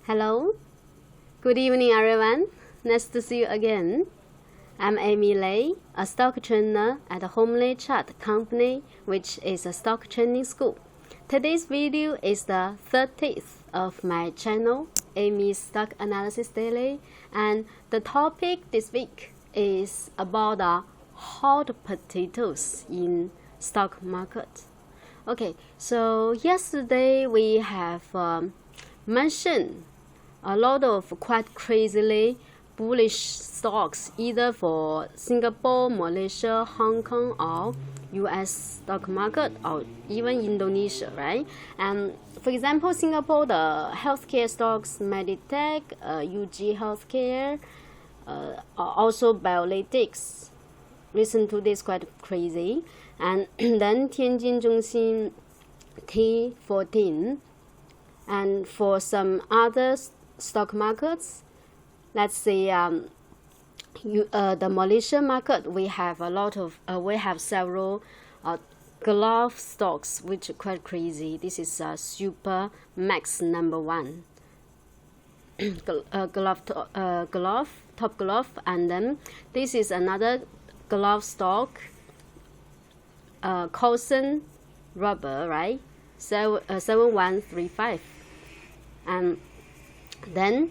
Hello, good evening everyone. Nice to see you again. I'm Amy Lei, a stock trainer at Homely Chart Company, which is a stock training school. Today's video is the 30th of my channel, Amy's Stock Analysis Daily, and the topic this week is about the hot potatoes in stock market. Okay, so yesterday we have mentioned a lot of quite crazily bullish stocks either for Singapore, Malaysia, Hong Kong, or US stock market, or even Indonesia, right? And for example, Singapore, the healthcare stocks, Meditech, UG Healthcare, also Biolitics. Listen to this, quite crazy. And then Tianjin Zhongxin T14. And for some other stock markets, let's say the Malaysian market, we have several glove stocks which are quite crazy. This is Super Max number 1 top glove, and then this is another glove stock, Coulson Rubber, right? 7135, and then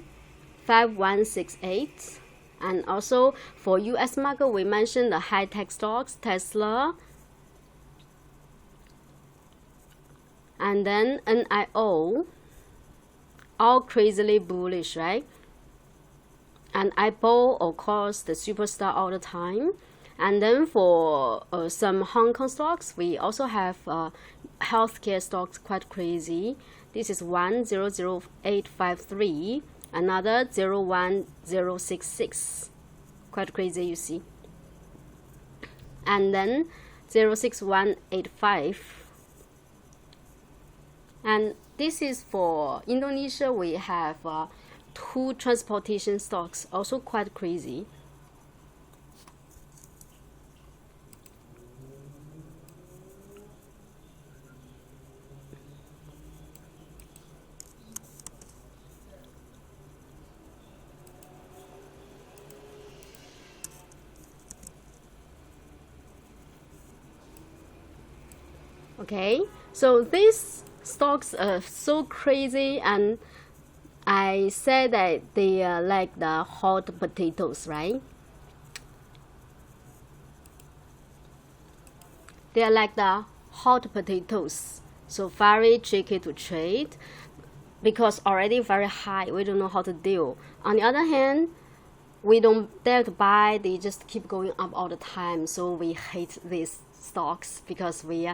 5168. And also for US market, we mentioned the high-tech stocks, Tesla, and then NIO, all crazily bullish, right? And Apple, of course, the superstar all the time. And then for some Hong Kong stocks, we also have healthcare stocks quite crazy. This is 100853, another 01066, quite crazy, you see. And then 06185. And this is for Indonesia. We have 2 transportation stocks, also quite crazy. Okay, so these stocks are so crazy, and I said that they are like the hot potatoes, right? They are like the hot potatoes, so very tricky to trade because already very high. We don't know how to deal. On the other hand, we don't dare to buy. They just keep going up all the time, so we hate these stocks because we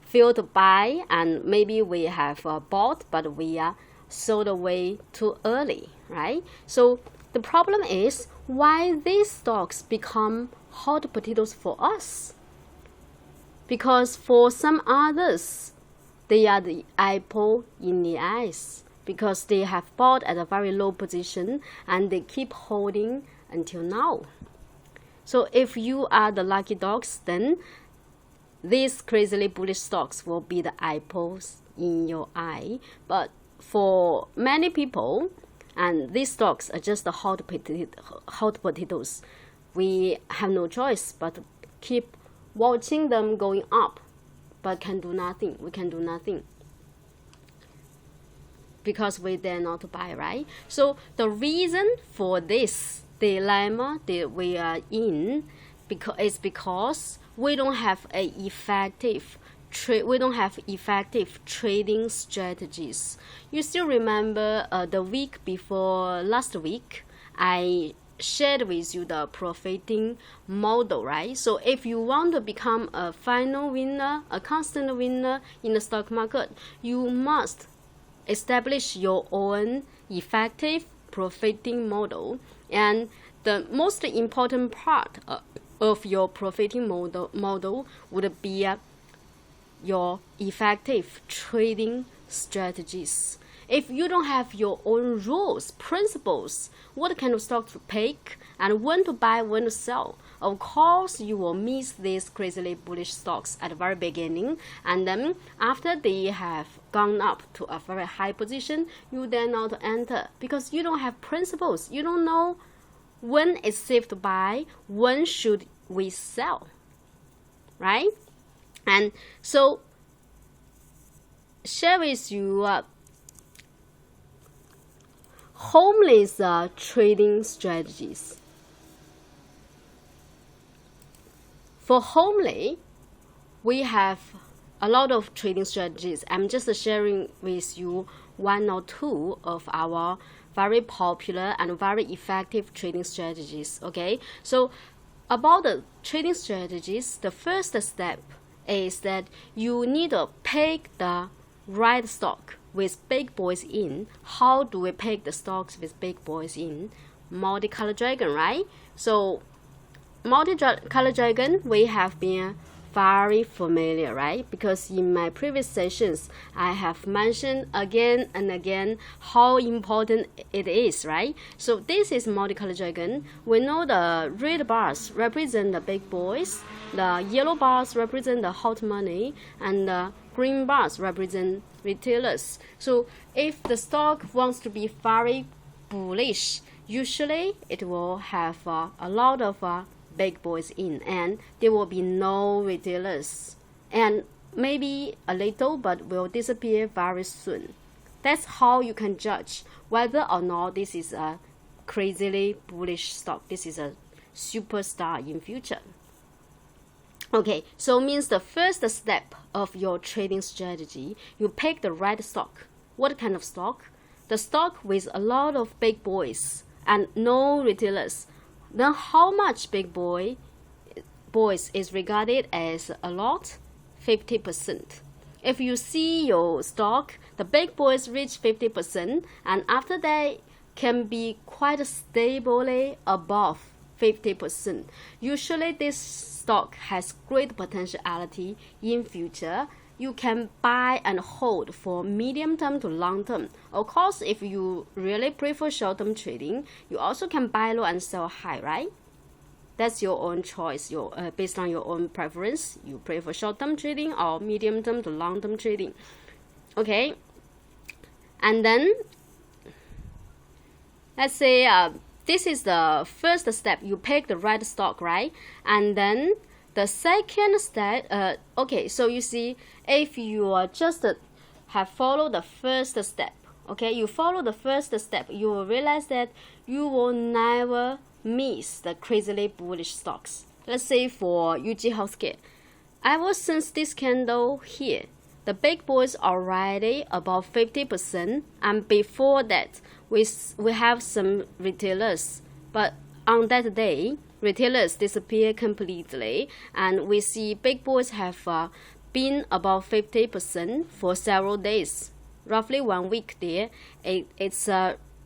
fail to buy, and maybe we have bought, but we are sold away too early, right? So the problem is why these stocks become hot potatoes for us. Because for some others, they are the apple in the eyes, because they have bought at a very low position and they keep holding until now. So if you are the lucky dogs, then these crazily bullish stocks will be the apples in your eye. But for many people, and these stocks are just the hot potatoes, we have no choice but to keep watching them going up, but can do nothing. We can do nothing because we dare not to buy, right? So the reason for this dilemma that we are in is because we don't have effective trading strategies. You still remember the week before last week, I shared with you the profiting model, right? So if you want to become a final winner, a constant winner in the stock market, you must establish your own effective profiting model. And the most important part of your profiting model would be your effective trading strategies. If you don't have your own rules, principles, what kind of stock to pick, and when to buy, when to sell, Of course, you will miss these crazily bullish stocks at the very beginning, and then after they have gone up to a very high position, you dare not enter because you don't have principles. You don't know when it's safe to buy, when should we sell, right? And so share with you homeless trading strategies. For homely, we have a lot of trading strategies. I'm just sharing with you one or two of our very popular and very effective trading strategies. Okay, so about the trading strategies, the first step is that you need to pick the right stock with big boys in. How do we pick the stocks with big boys in? Multicolor dragon, right? So multicolor dragon, we have been very familiar, right? Because in my previous sessions, I have mentioned again and again how important it is, right? So this is multicolor dragon. We know the red bars represent the big boys, the yellow bars represent the hot money, and the green bars represent retailers. So if the stock wants to be very bullish, usually it will have a lot of big boys in, and there will be no retailers, and maybe a little, but will disappear very soon. That's how you can judge whether or not this is a crazily bullish stock. This is a superstar in future. Okay, so means the first step of your trading strategy, you pick the right stock. What kind of stock? The stock with a lot of big boys and no retailers. Then how much big boys is regarded as a lot? 50%. If you see your stock, the big boys reach 50%, and after that can be quite stably above 50%. Usually this stock has great potentiality in future. You can buy and hold for medium term to long term. Of course, if you really prefer short term trading, you also can buy low and sell high, right? That's your own choice. Based on your own preference, you prefer short term trading or medium term to long term trading. Okay, and then let's say this is the first step. You pick the right stock, right? And then the second step, okay, so you see, if you just have followed the first step, okay, you follow the first step, you will realize that you will never miss the crazily bullish stocks. Let's say for UG Healthcare, ever since this candle here, the big boys are already above 50%, and before that, we have some retailers, but on that day, retailers disappear completely, and we see big boys have been above 50% for several days, roughly 1 week there. It's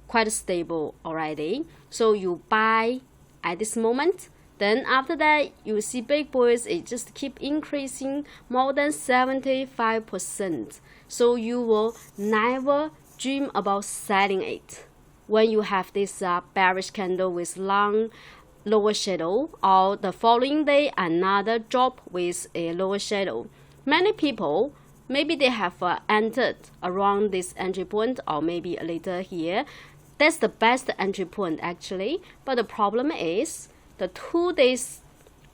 quite stable already. So you buy at this moment. Then after that, you see big boys, it just keep increasing more than 75%. So you will never dream about selling it when you have this bearish candle with long lower shadow, or the following day another drop with a lower shadow. Many people, maybe they have entered around this entry point, or maybe later here. That's the best entry point actually, but the problem is the 2 days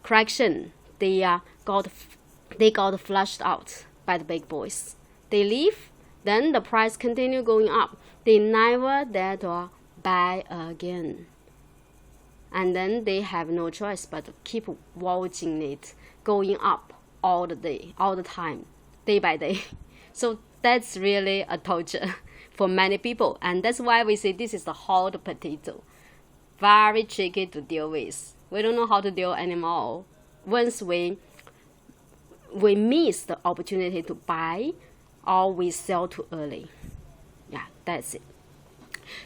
correction, they got flushed out by the big boys. They leave, then the price continue going up. They never dare to buy again. And then they have no choice but to keep watching it going up all the time, day by day. So that's really a torture for many people, and that's why we say this is the hot potato. Very tricky to deal with. We don't know how to deal anymore. Once we miss the opportunity to buy, or we sell too early. Yeah, that's it.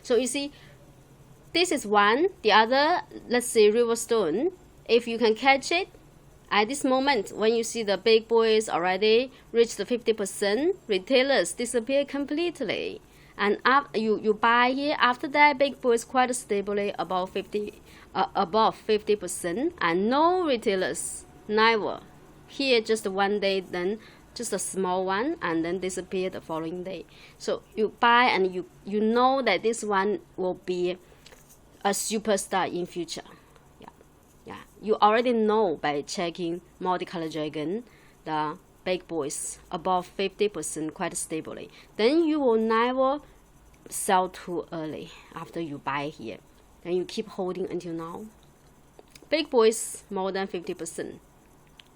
So you see, this is one. The other, let's say Riverstone. If you can catch it at this moment, when you see the big boys already reach the 50%, retailers disappear completely, And you buy here. After that, big boy is quite stably above 50%, and no retailers, never. Here just one day, then just a small one, and then disappear the following day. So you buy, and you know that this one will be a superstar in future. Yeah, you already know by checking multicolor dragon, the big boys above 50% quite stably. Then you will never sell too early after you buy here. Then you keep holding until now. Big boys more than 50%.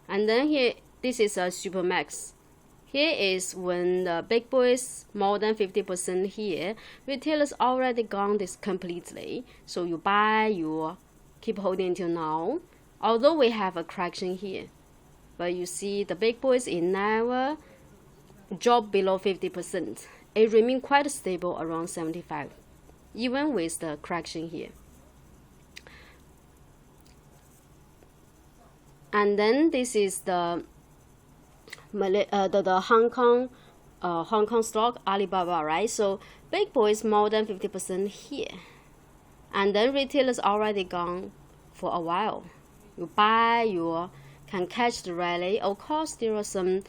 And then here, this is a super max. Here is when the big boys more than 50% here. Retailers already gone this completely. So you buy, you keep holding until now. Although we have a correction here, but you see the big boys it never drop below 50%. It remain quite stable around 75, even with the correction here. And then this is the Hong Kong stock, Alibaba, right? So big boys more than 50% here, and then retailers already gone for a while. You buy, you can catch the rally. Of course, there are some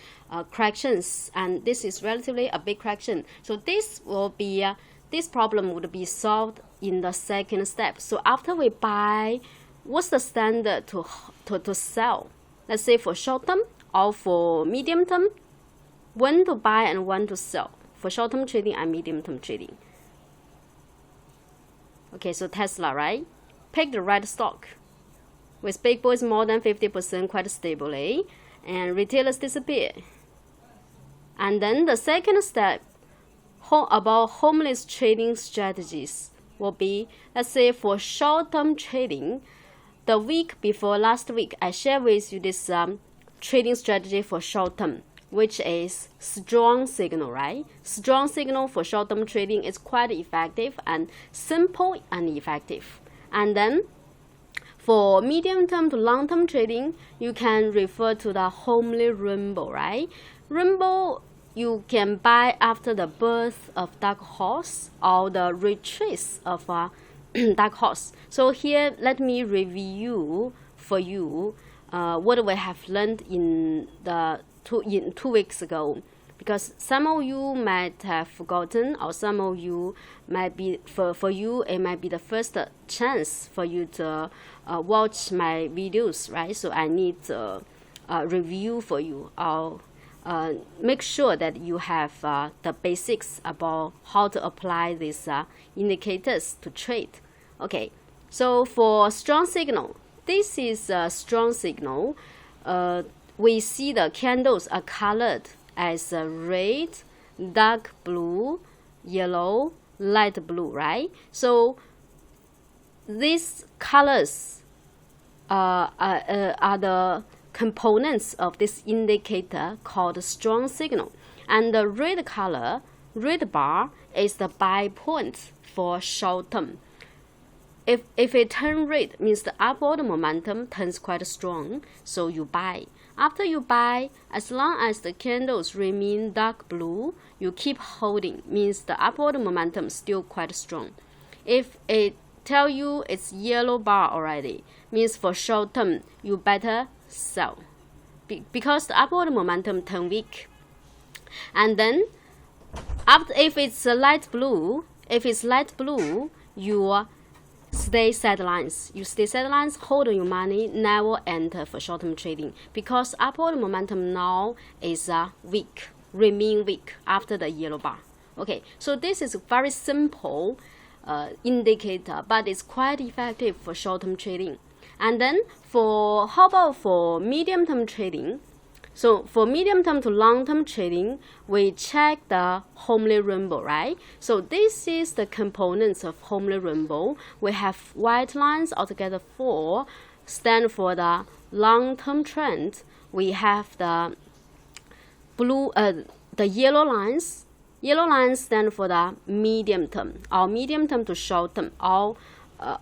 corrections, and this is relatively a big correction. So this will be this problem would be solved in the second step. So after we buy, what's the standard to sell? Let's say for short term or for medium term, when to buy and when to sell for short term trading and medium term trading. Okay, so Tesla, right? Pick the right stock. With big boys more than 50% quite stably, and retailers disappear. And then the second step about homeless trading strategies will be, let's say for short-term trading, the week before last week, I shared with you this trading strategy for short-term, which is strong signal, right? Strong signal for short-term trading is quite effective and simple and effective. And then for medium-term to long-term trading, you can refer to the homely rainbow, right? Rainbow you can buy after the birth of dark horse or the retreat of dark horse. So here, let me review for you what we have learned in 2 weeks ago. Because some of you might have forgotten, or some of you might be, for you, it might be the first chance for you to watch my videos, right? So I need to review for you. I'll make sure that you have the basics about how to apply these indicators to trade. Okay, so for strong signal, this is a strong signal. We see the candles are colored as red, dark blue, yellow, light blue, right? So these colors are the components of this indicator called strong signal. And the red color, red bar, is the buy point for short term. If it turns red, means the upward momentum turns quite strong, so you buy. After you buy, as long as the candles remain dark blue, you keep holding, means the upward momentum is still quite strong. If it tell you it's yellow bar already, means for short term, you better sell. Because the upward momentum turn weak. And then, if it's light blue, you stay sidelines. You stay sidelines, hold your money, never enter for short-term trading, because upward momentum now is weak, remain weak after the yellow bar. Okay, so this is a very simple indicator, but it's quite effective for short-term trading. And then how about for medium-term trading? So for medium-term to long-term trading, we check the homely rainbow, right? So this is the components of homely rainbow. We have white lines, altogether 4, stand for the long-term trend. We have the blue, the yellow lines. Yellow lines stand for the medium term, or medium term to short term, all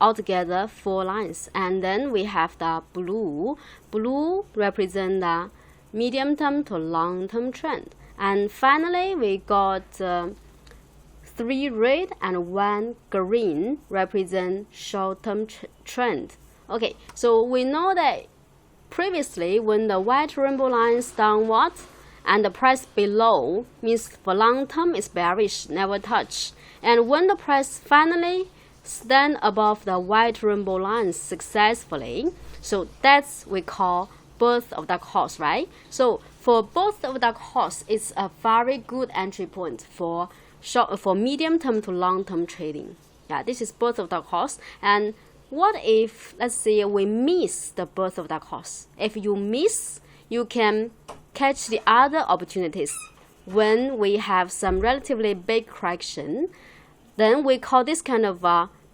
altogether 4 lines. And then we have the blue. Blue represent the medium term to long term trend. And finally, we got 3 red and 1 green represent short-term trend. Okay, so we know that previously when the white rainbow line is downward and the price below means for long term is bearish, never touch. And when the price finally stand above the white rainbow line successfully, so that's we call birth of dark horse, right? So for birth of dark horse, it's a very good entry point for medium term to long term trading. Yeah, this is birth of dark horse. And what if, let's say, we miss the birth of dark horse? If you miss, you can catch the other opportunities. When we have some relatively big correction, then we call this kind of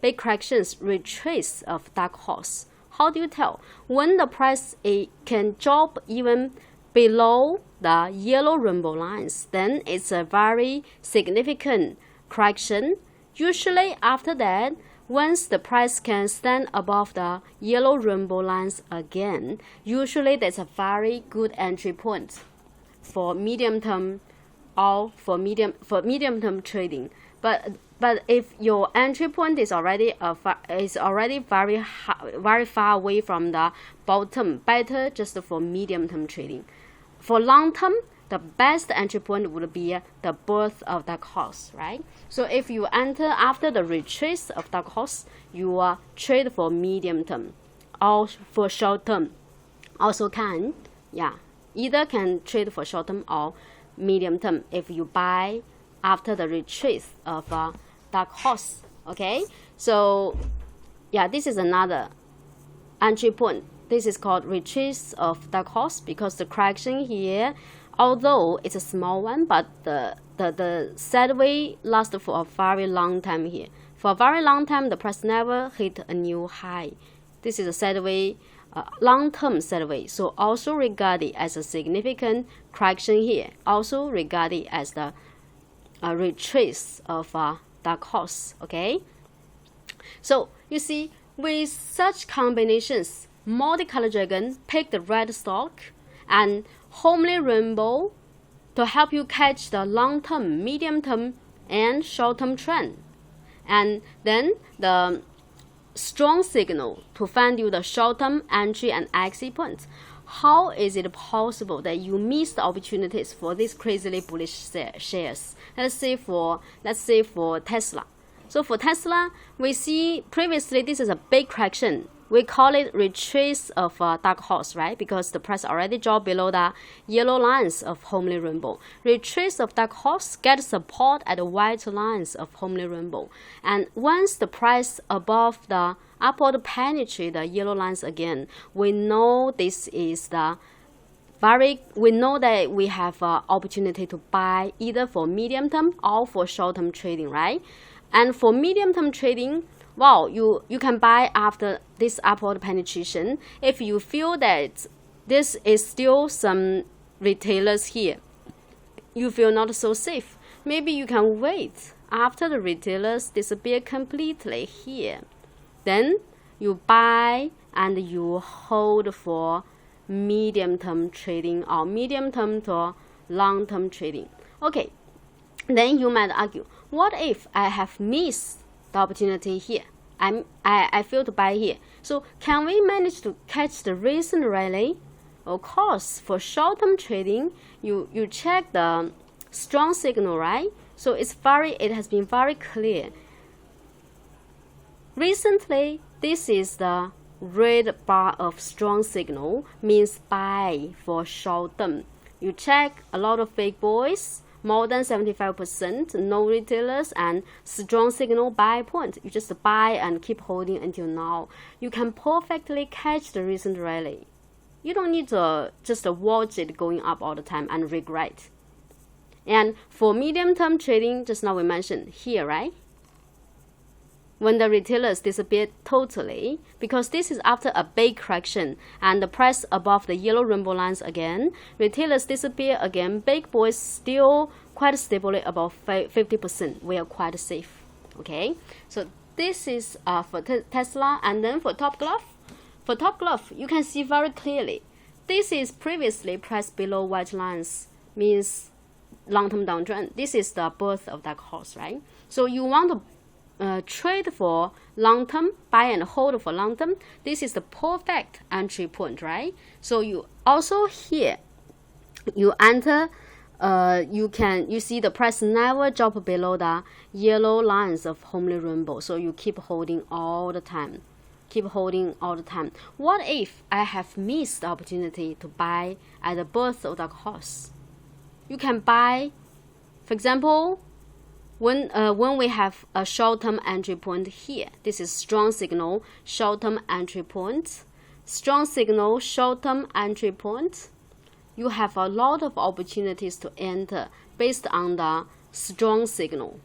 big corrections retrace of dark horse. How do you tell? When the price can drop even below the yellow rainbow lines, then it's a very significant correction. Usually after that, once the price can stand above the yellow rainbow lines again, usually that's a very good entry point for medium term or for medium term trading. But if your entry point is already very far away from the bottom, better just for medium term trading. For long term, the best entry point would be the birth of dark horse, right? So if you enter after the retrace of dark horse, you trade for medium term or for short term. Also can, either can trade for short term or medium term if you buy after the retrace of dark horse. Okay, so this is another entry point. This is called retrace of dark horse because the correction here, although it's a small one, but the sideway lasts for a very long time here. For a very long time, the price never hit a new high. This is a sideway, long-term sideway, so also regarded as a significant correction here. Also regarded as the retrace of dark horse. Okay, so you see, with such combinations, multicolored dragon pick the red stock and homely rainbow to help you catch the long-term, medium-term, and short-term trend. And then the strong signal to find you the short-term entry and exit points. How is it possible that you miss the opportunities for these crazily bullish shares? Let's say for Tesla. So for Tesla, we see previously this is a big correction. We call it retrace of dark horse, right? Because the price already dropped below the yellow lines of homely rainbow. Retrace of dark horse gets support at the white lines of homely rainbow. And once the price above the upward penetrate the yellow lines again, we know this is we know that we have an opportunity to buy either for medium term or for short term trading, right? And for medium term trading, you can buy after this upward penetration. If you feel that this is still some retailers here, you feel not so safe, maybe you can wait after the retailers disappear completely here. Then you buy and you hold for medium term trading or medium term to long term trading. Okay, then you might argue, what if I have missed the opportunity here? I failed to buy here. So can we manage to catch the recent rally? Of course, for short-term trading, you check the strong signal, right? So it has been very clear. Recently, this is the red bar of strong signal, means buy for short-term. You check a lot of big boys, more than 75%, no retailers, and strong signal buy point. You just buy and keep holding until now. You can perfectly catch the recent rally. You don't need to just watch it going up all the time and regret. And for medium-term trading, just now we mentioned here, right? When the retailers disappear totally, because this is after a big correction and the price above the yellow rainbow lines again, retailers disappear again, big boys still quite stably above 50%. We are quite safe. Okay, so this is for Tesla. And then for Top Glove, you can see very clearly, this is previously priced below white lines, means long-term downtrend. This is the birth of that horse, right? So you want to trade for long-term, buy and hold for long-term. This is the perfect entry point, right? So you also here, you enter, you see the price never drop below the yellow lines of homely rainbow. So you keep holding all the time. Keep holding all the time. What if I have missed the opportunity to buy at the birth of the horse? You can buy, for example, when we have a short-term entry point here. This is strong signal, short-term entry point. Strong signal, short-term entry point. You have a lot of opportunities to enter based on the strong signal.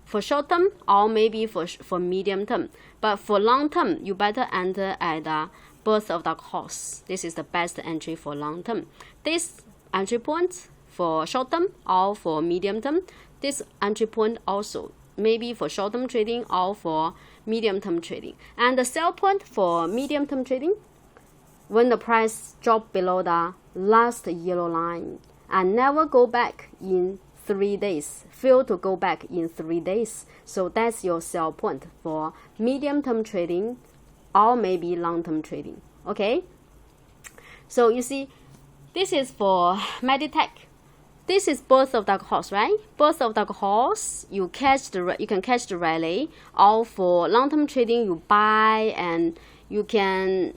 For short term or maybe for medium term. But for long term, you better enter at the birth of the horse. This is the best entry for long term. This entry point for short term or for medium term, this entry point also maybe for short term trading or for medium term trading. And the sell point for medium term trading, when the price drop below the last yellow line and never go back in 3 days, fail to go back in 3 days. So that's your sell point for medium-term trading or maybe long-term trading. Okay. So you see, this is for Meditech. This is birth of the horse, right? Birth of the horse, you can catch the rally. Or for long-term trading, you buy and you can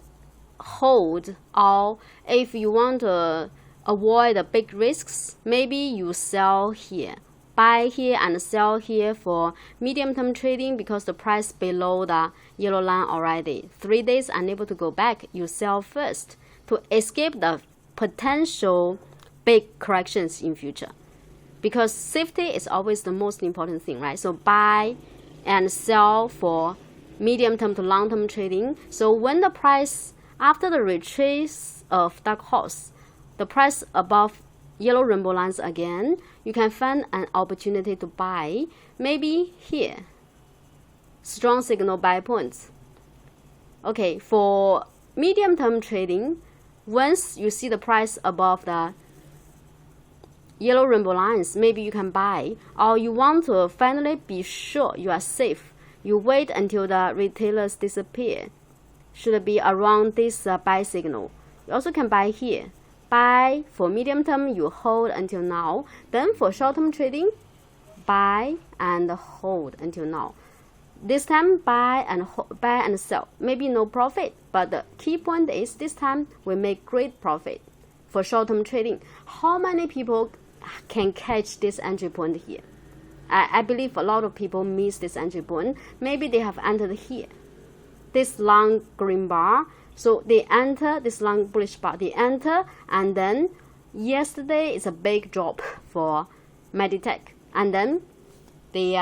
hold. Or if you want to avoid the big risks, maybe you sell here, buy here and sell here for medium-term trading because the price below the yellow line already. 3 days unable to go back, you sell first to escape the potential big corrections in future. Because safety is always the most important thing, right? So buy and sell for medium-term to long-term trading. So when the price, after the retreat of that horse, the price above yellow rainbow lines again, you can find an opportunity to buy. Maybe here, strong signal buy points. Okay, for medium-term trading, once you see the price above the yellow rainbow lines, maybe you can buy. Or you want to finally be sure you are safe, you wait until the retailers disappear. Should be around this buy signal. You also can buy here. Buy for medium term, you hold until now. Then for short term trading, buy and hold until now. This time buy and sell. Maybe no profit, but the key point is this time we make great profit for short term trading. How many people can catch this entry point here? I believe a lot of people miss this entry point. Maybe they have entered here, this long green bar. So they enter this long bullish bar. They enter, and then yesterday is a big drop for Meditech, and then they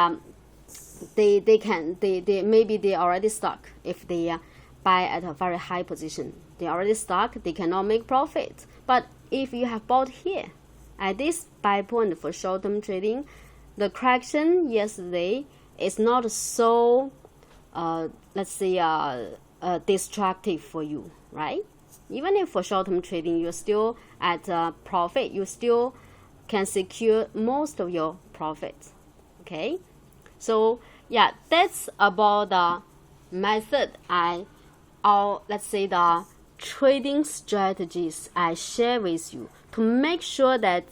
maybe they already stuck. If they buy at a very high position, they already stuck. They cannot make profit. But if you have bought here at this buy point for short-term trading, the correction yesterday is not so destructive for you, right? Even if for short-term trading you're still at profit, you still can secure most of your profits. Okay, so yeah, that's about the method the trading strategies I share with you to make sure that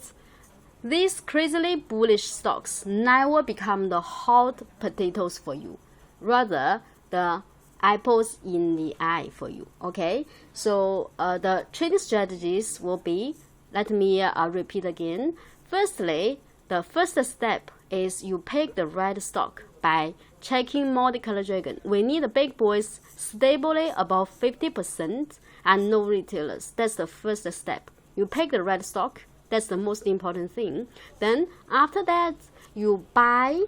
these crazily bullish stocks never become the hot potatoes for you, rather the apples in the eye for you. Okay, so the trading strategies will be, let me repeat again. Firstly, the first step is you pick the right stock by checking multicolor dragon. We need the big boys stably above 50% and no retailers. That's the first step. You pick the right stock. That's the most important thing. Then after that, you buy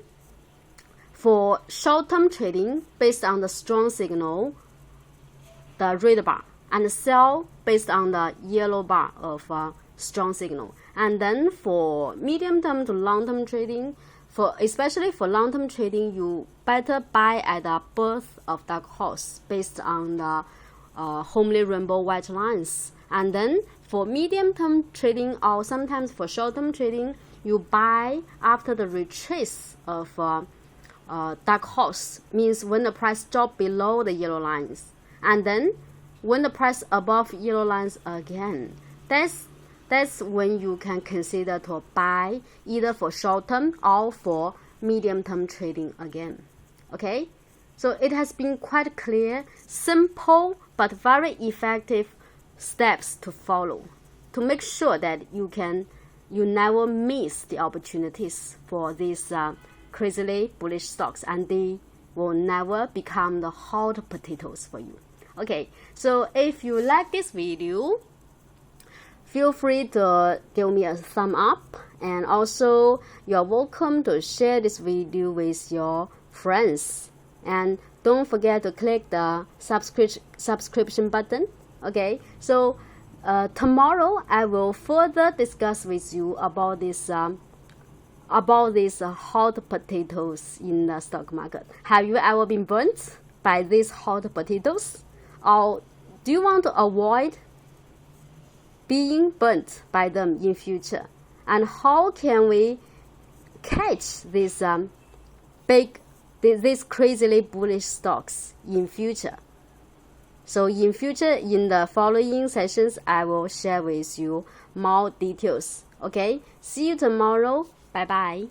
for short-term trading based on the strong signal, the red bar, and sell based on the yellow bar of strong signal. And then for medium-term to long-term trading, especially for long-term trading, you better buy at the birth of that horse based on the homely rainbow white lines. And then for medium-term trading or sometimes for short-term trading, you buy after the retrace of dark horse, means when the price drop below the yellow lines, and then when the price above yellow lines again. That's when you can consider to buy, either for short term or for medium term trading again. Okay, so it has been quite clear, simple but very effective steps to follow to make sure that you never miss the opportunities for these crazily bullish stocks, and they will never become the hot potatoes for you. Okay, so if you like this video, feel free to give me a thumb up, and also you're welcome to share this video with your friends, and don't forget to click the subscription button. Okay, so tomorrow I will further discuss with you about these hot potatoes in the stock market. Have you ever been burnt by these hot potatoes, or do you want to avoid being burnt by them in future? And how can we catch these these crazily bullish stocks in future? So in future, in the following sessions, I will share with you more details. Okay, see you tomorrow. Bye bye.